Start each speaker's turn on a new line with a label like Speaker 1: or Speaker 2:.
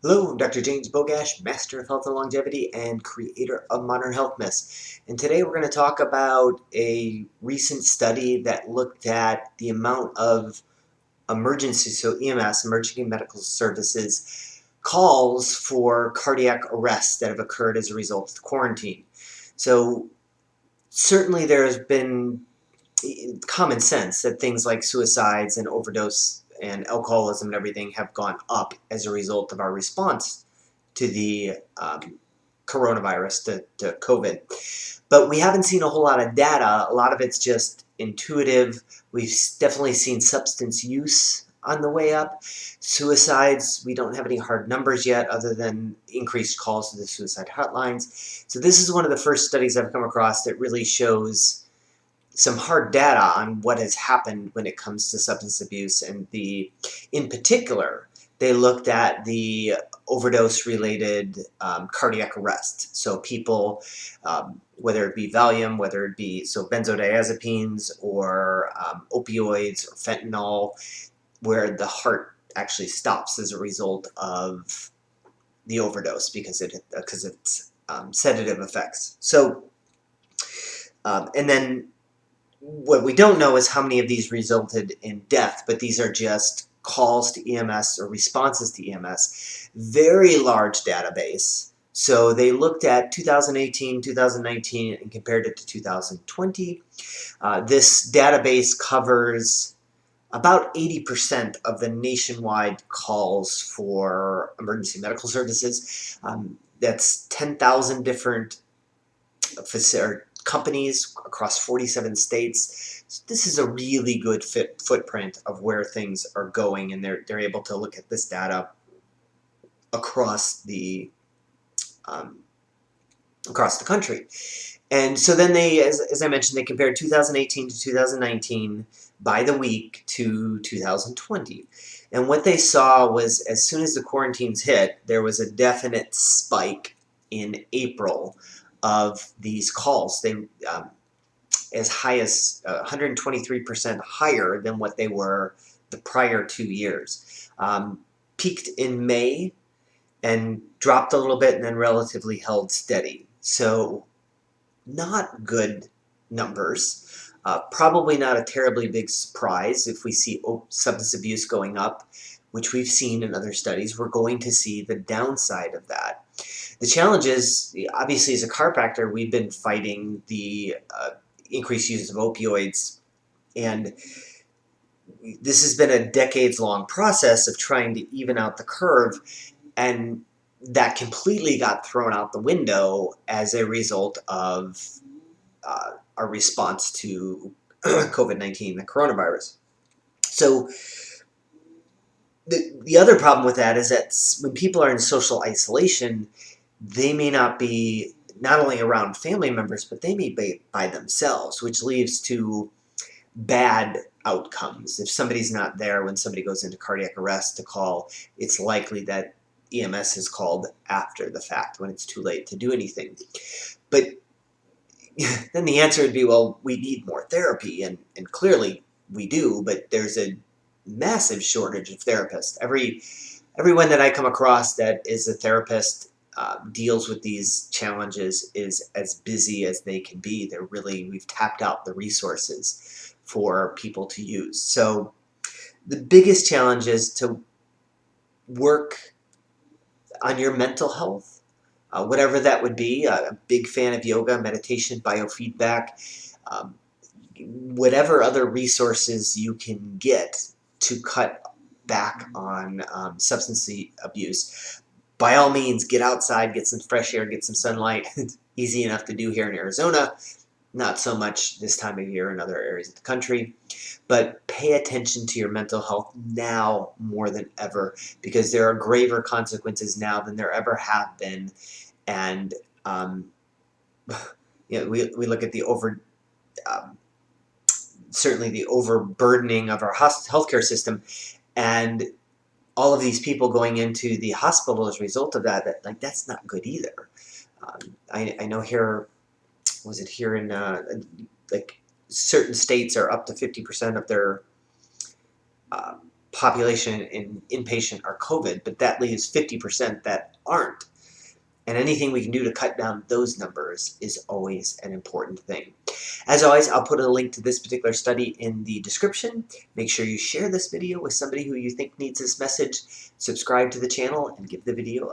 Speaker 1: Hello, I'm Dr. James Bogash, Master of Health and Longevity and creator of Modern Health Myths. And today we're going to talk about a recent study that looked at the amount of emergency, so EMS, emergency medical services, calls for cardiac arrests that have occurred as a result of quarantine. So certainly there has been common sense that things like suicides and overdose and alcoholism and everything have gone up as a result of our response to the coronavirus, to COVID. But we haven't seen a whole lot of data. A lot of it's just intuitive. We've definitely seen substance use on the way up. Suicides, we don't have any hard numbers yet other than increased calls to the suicide hotlines. So this is one of the first studies I've come across that really shows some hard data on what has happened when it comes to substance abuse, and in particular, they looked at the overdose-related cardiac arrest. So people, whether it be Valium, whether it be benzodiazepines or opioids or fentanyl, where the heart actually stops as a result of the overdose because it's sedative effects. So, and then what we don't know is how many of these resulted in death, but these are just calls to EMS or responses to EMS. Very large database. So they looked at 2018, 2019, and compared it to 2020. This database covers about 80% of the nationwide calls for emergency medical services. That's 10,000 different companies across 47 states. So this is a really good footprint of where things are going, and they're able to look at this data across the um, country. And so then they, as I mentioned, they compared 2018 to 2019 by the week to 2020. And what they saw was as soon as the quarantines hit, there was a definite spike in April of these calls. They as high as 123% higher than what they were the prior 2 years. Peaked in May and dropped a little bit and then relatively held steady. So not good numbers. Probably not a terribly big surprise if we see substance abuse going up, which we've seen in other studies. We're going to see the downside of that. The challenge is, obviously, as a chiropractor, we've been fighting the increased use of opioids, and this has been a decades-long process of trying to even out the curve, and that completely got thrown out the window as a result of our response to COVID-19, the coronavirus. So the other problem with that is that when people are in social isolation, they may not be not only around family members, but they may be by themselves, which leads to bad outcomes. If somebody's not there when somebody goes into cardiac arrest to call, it's likely that EMS is called after the fact when it's too late to do anything. But then the answer would be, well, we need more therapy, and clearly we do, but there's a massive shortage of therapists. Everyone that I come across that is a therapist deals with these challenges is as busy as they can be. We've tapped out the resources for people to use. So the biggest challenge is to work on your mental health, whatever that would be. A big fan of yoga, meditation, biofeedback, whatever other resources you can get to cut back on substance abuse. By all means, get outside, get some fresh air, get some sunlight. It's easy enough to do here in Arizona. Not so much this time of year in other areas of the country. But pay attention to your mental health now more than ever, because there are graver consequences now than there ever have been. And we look at the certainly the overburdening of our healthcare system, and all of these people going into the hospital as a result of that, like, that's not good either. I know here, was it here in like certain states are up to 50% of their population in inpatient are COVID, but that leaves 50% that aren't. And anything we can do to cut down those numbers is always an important thing. As always, I'll put a link to this particular study in the description. Make sure you share this video with somebody who you think needs this message, subscribe to the channel, and give the video